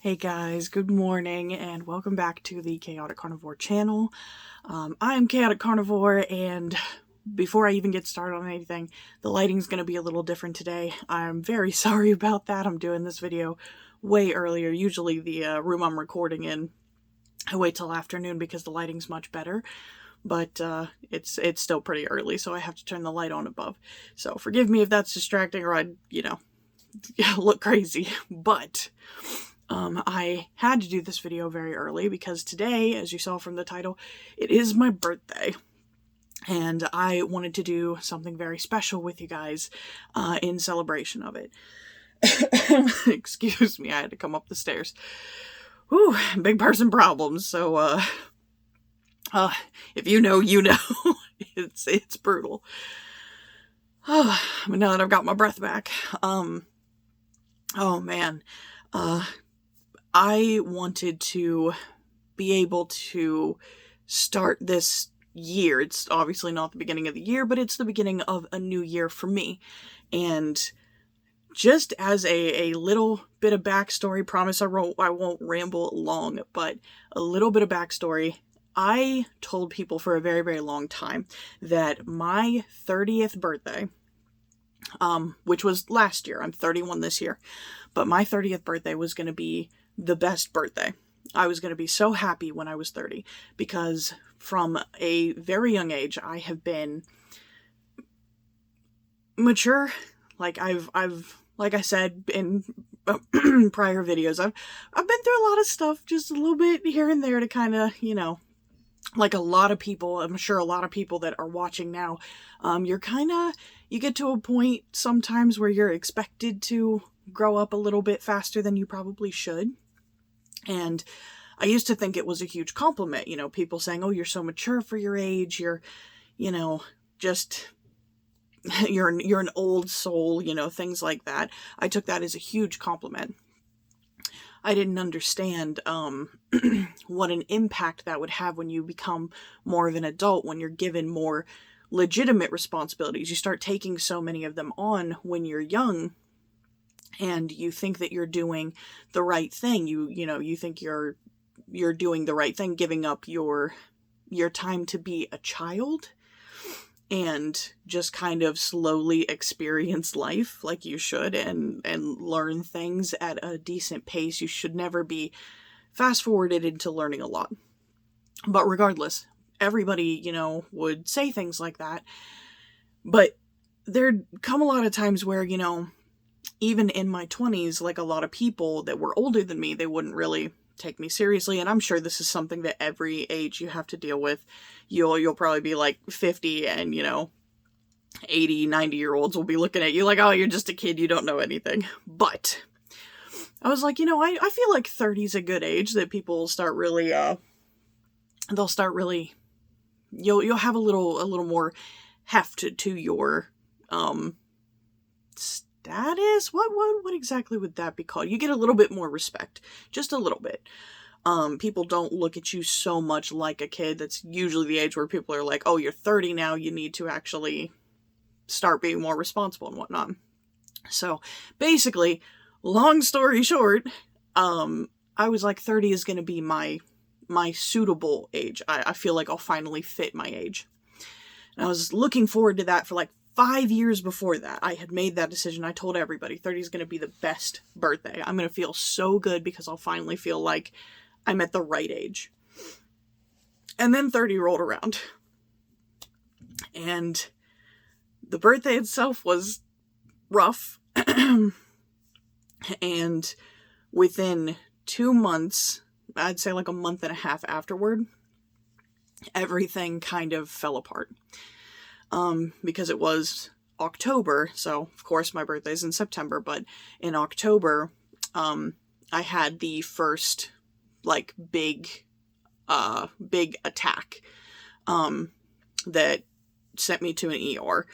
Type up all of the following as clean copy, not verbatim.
Hey guys, good morning and welcome back to the Chaotic Carnivore channel. I'm Chaotic Carnivore, and before I even get started on anything, the lighting's going to be a little different today. I'm very sorry about that. I'm doing this video way earlier. Usually the room I'm recording in, I wait till afternoon because the lighting's much better. But it's still pretty early, so I have to turn the light on above. So forgive me if that's distracting or I'd, look crazy. But I had to do this video very early because today, as you saw from the title, it is my birthday. And I wanted to do something very special with you guys in celebration of it. Excuse me, I had to come up the stairs. Whew, big person problems. So, if you know, you know. It's brutal. But now that I've got my breath back, oh man, I wanted to be able to start this year. It's obviously not the beginning of the year, but it's the beginning of a new year for me. And just as a little bit of backstory, promise I won't ramble long, but a little bit of backstory. I told people for a very, very long time that my 30th birthday, which was last year, I'm 31 this year, but my 30th birthday was going to be the best birthday. I was going to be so happy when I was 30 because from a very young age, I have been mature. Like like I said in prior videos, I've been through a lot of stuff, just a little bit here and there to kind of, like a lot of people, I'm sure a lot of people that are watching now, you get to a point sometimes where you're expected to grow up a little bit faster than you probably should. And I used to think it was a huge compliment, people saying, oh, you're so mature for your age, you're an old soul, things like that. I took that as a huge compliment. I didn't understand what an impact that would have when you become more of an adult, when you're given more legitimate responsibilities. You start taking so many of them on when you're young, and you think that you're doing the right thing. You think you're doing the right thing, giving up your time to be a child and just kind of slowly experience life like you should and learn things at a decent pace. You should never be fast forwarded into learning a lot. But regardless, everybody, would say things like that. But there'd come a lot of times where, even in my 20s, like a lot of people that were older than me, they wouldn't really take me seriously. And I'm sure this is something that every age you have to deal with. You'll probably be like 50 and, 80, 90-year-olds will be looking at you like, oh, you're just a kid, you don't know anything. But I was like, I feel like 30 is a good age that people will start really, you'll have a little more heft to your, status. What exactly would that be called? You get a little bit more respect, just a little bit. People don't look at you so much like a kid. That's usually the age where people are like, oh, you're 30 now, you need to actually start being more responsible and whatnot. So basically, long story short, I was like, 30 is going to be my suitable age. I feel like I'll finally fit my age. And I was looking forward to that for like 5 years before that. I had made that decision. I told everybody 30 is going to be the best birthday. I'm going to feel so good because I'll finally feel like I'm at the right age. And then 30 rolled around. And the birthday itself was rough. And within 2 months, I'd say like a month and a half afterward, everything kind of fell apart. Because it was October, so of course my birthday's in September, but in October, I had the first, like, big attack, that sent me to an ER.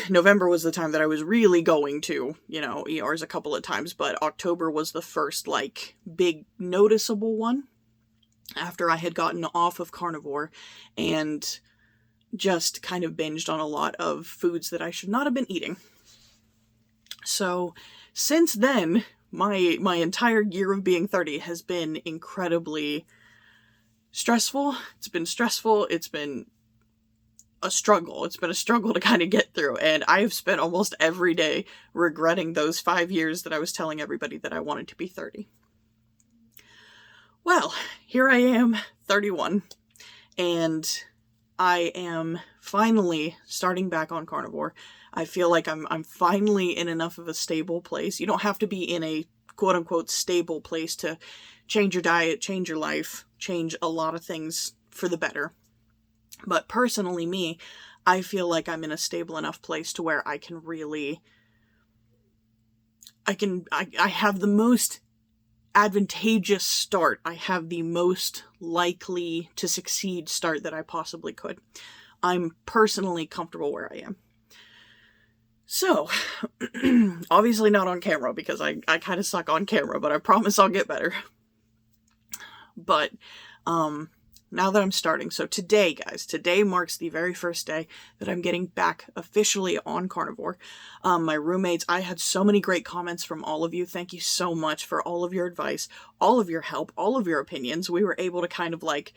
November was the time that I was really going to, ERs a couple of times, but October was the first, like, big noticeable one after I had gotten off of carnivore and just kind of binged on a lot of foods that I should not have been eating. So since then, my entire year of being 30 has been incredibly stressful. It's been stressful. It's been a struggle. It's been a struggle to kind of get through. And I have spent almost every day regretting those 5 years that I was telling everybody that I wanted to be 30. Well, here I am, 31, and I am finally starting back on carnivore. I feel like I'm finally in enough of a stable place. You don't have to be in a quote-unquote stable place to change your diet, change your life, change a lot of things for the better. But personally, me, I feel like I'm in a stable enough place to where I can really... I have the most advantageous start. I have the most likely to succeed start that I possibly could. I'm personally comfortable where I am. So, obviously not on camera because I kind of suck on camera, but I promise I'll get better. But, now that I'm starting, so today, guys, today marks the very first day that I'm getting back officially on carnivore. My roommates, I had so many great comments from all of you. Thank you so much for all of your advice, all of your help, all of your opinions. We were able to kind of like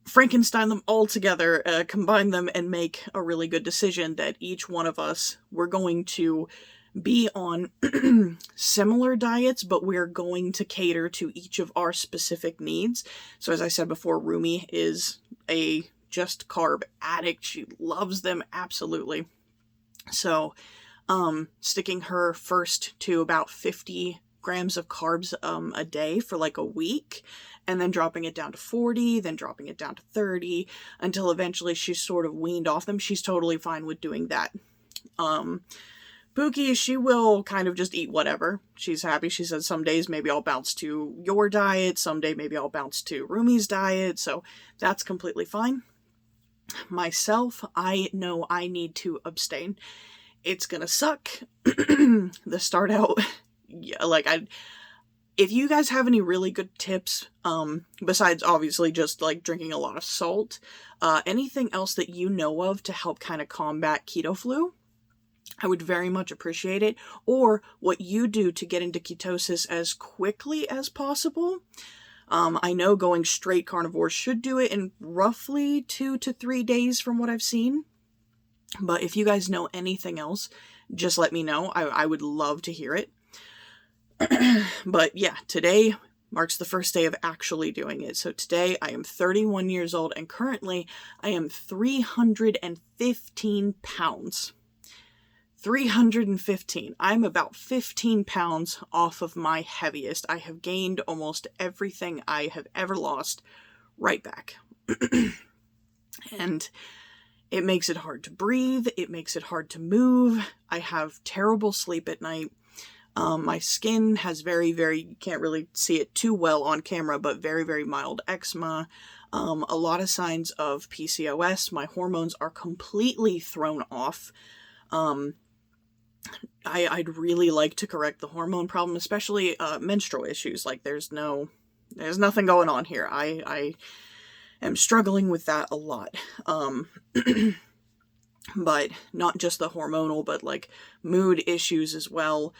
Frankenstein them all together, combine them, and make a really good decision that each one of us were going to be on similar diets, but we're going to cater to each of our specific needs. So as I said before, Rumi is a just carb addict. She loves them absolutely. So sticking her first to about 50 grams of carbs a day for like a week, and then dropping it down to 40, then dropping it down to 30, until eventually she's sort of weaned off them. She's totally fine with doing that. Pookie, she will kind of just eat whatever. She's happy. She said some days maybe I'll bounce to your diet, someday maybe I'll bounce to Rumi's diet, so that's completely fine. Myself, I know I need to abstain. It's gonna suck. The start out, yeah, like if you guys have any really good tips, besides obviously just like drinking a lot of salt, anything else that you know of to help kind of combat keto flu, I would very much appreciate it. Or what you do to get into ketosis as quickly as possible. I know going straight carnivore should do it in roughly 2 to 3 days from what I've seen. But if you guys know anything else, just let me know. I would love to hear it. But yeah, today marks the first day of actually doing it. So today I am 31 years old and currently I am 315 pounds. 315. I'm about 15 pounds off of my heaviest. I have gained almost everything I have ever lost right back. And it makes it hard to breathe. It makes it hard to move. I have terrible sleep at night. My skin has you can't really see it too well on camera, but very, very mild eczema. A lot of signs of PCOS. My hormones are completely thrown off. I'd really like to correct the hormone problem, especially menstrual issues. Like there's nothing going on here. I am struggling with that a lot. But not just the hormonal, but like mood issues as well.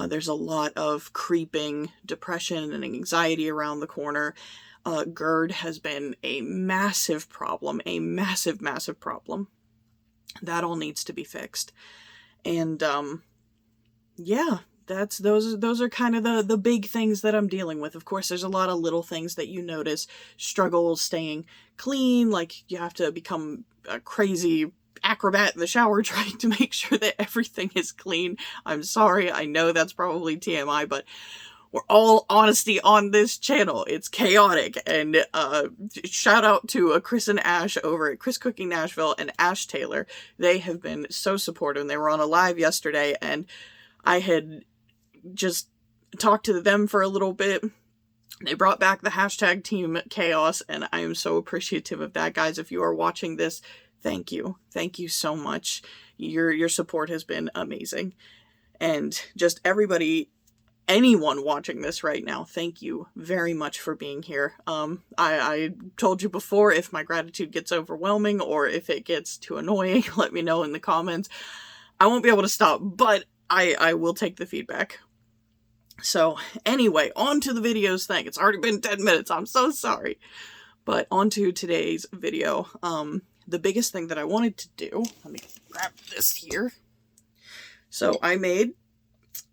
There's a lot of creeping depression and anxiety around the corner. GERD has been a massive problem, a massive, massive problem. That all needs to be fixed. And, yeah, those are kind of the big things that I'm dealing with. Of course, there's a lot of little things that you notice, struggles staying clean, like you have to become a crazy acrobat in the shower trying to make sure that everything is clean. I'm sorry, I know that's probably TMI, but we're all honesty on this channel. It's chaotic. And shout out to Chris and Ash over at Chris Cooking Nashville and Ash Taylor. They have been so supportive. And they were on a live yesterday, and I had just talked to them for a little bit. They brought back the hashtag Team Chaos, and I am so appreciative of that. Guys, if you are watching this, thank you. Thank you so much. Your support has been amazing. And just everybody, anyone watching this right now, thank you very much for being here. I told you before, if my gratitude gets overwhelming or if it gets too annoying, let me know in the comments. I won't be able to stop, but I will take the feedback. So anyway, on to the videos thing. It's already been 10 minutes. I'm so sorry. But on to today's video. The biggest thing that I wanted to do, let me grab this here. So I made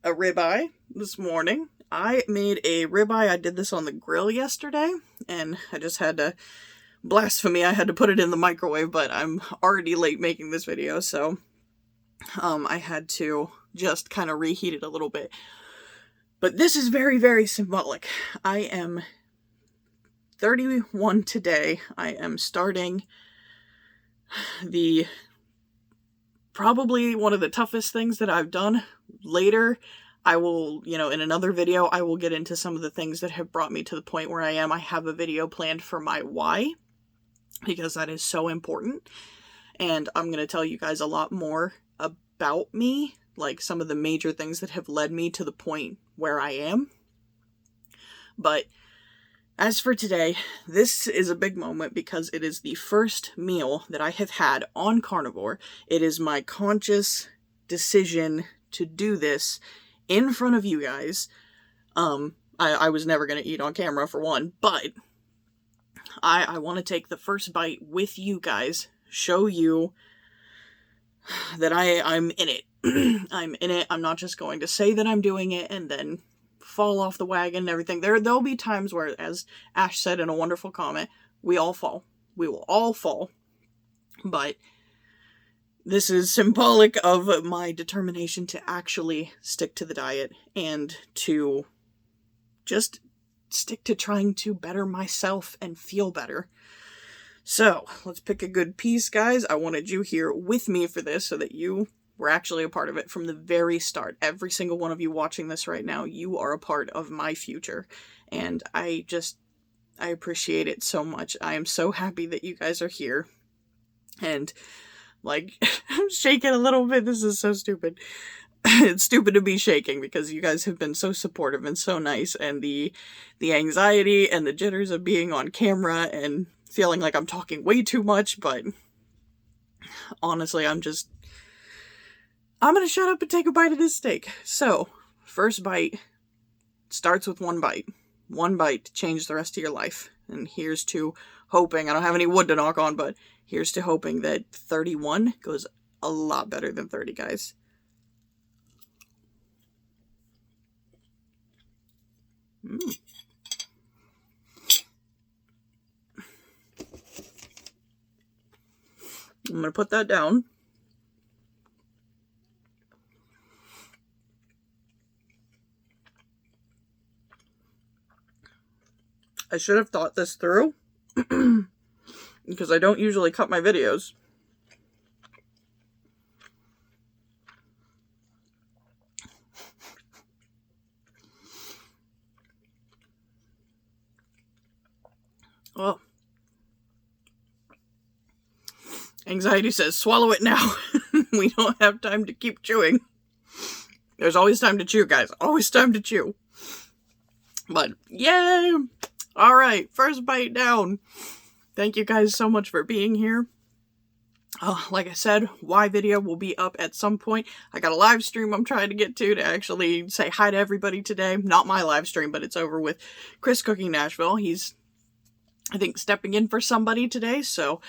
a ribeye this morning. I made a ribeye. I did this on the grill yesterday, and I just had to, blasphemy, I had to put it in the microwave, but I'm already late making this video, so I had to just kind of reheat it a little bit. But this is very, very symbolic. I am 31 today. I am starting probably one of the toughest things that I've done. Later, I will, in another video, I will get into some of the things that have brought me to the point where I am. I have a video planned for my why, because that is so important. And I'm going to tell you guys a lot more about me, like some of the major things that have led me to the point where I am. But as for today, this is a big moment because it is the first meal that I have had on carnivore. It is my conscious decision to do this in front of you guys. I was never going to eat on camera, for one, but I want to take the first bite with you guys, show you that I'm in it. I'm in it. I'm not just going to say that I'm doing it and then fall off the wagon and everything. There'll be times where, as Ash said in a wonderful comment, we all fall. We will all fall. But this is symbolic of my determination to actually stick to the diet and to just stick to trying to better myself and feel better. So, let's pick a good piece, guys. I wanted you here with me for this so that you were actually a part of it from the very start. Every single one of you watching this right now, you are a part of my future. And I appreciate it so much. I am so happy that you guys are here. And, like, I'm shaking a little bit. This is so stupid. It's stupid to be shaking because you guys have been so supportive and so nice. And the anxiety and the jitters of being on camera and feeling like I'm talking way too much, but honestly, I'm gonna shut up and take a bite of this steak. So, first bite starts with one bite. One bite to change the rest of your life. And here's to hoping, I don't have any wood to knock on, but here's to hoping that 31 goes a lot better than 30, guys. I'm going to put that down. I should have thought this through because I don't usually cut my videos. Oh. Anxiety says, swallow it now. We don't have time to keep chewing. There's always time to chew, guys. Always time to chew. But, yay! Alright, first bite down. Thank you guys so much for being here. Like I said, why video will be up at some point. I got a live stream I'm trying to get to actually say hi to everybody today. Not my live stream, but it's over with Chris Cooking Nashville. He's, I think, stepping in for somebody today, so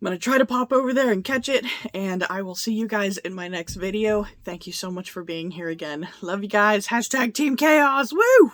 I'm going to try to pop over there and catch it, and I will see you guys in my next video. Thank you so much for being here again. Love you guys. Hashtag Team Chaos. Woo!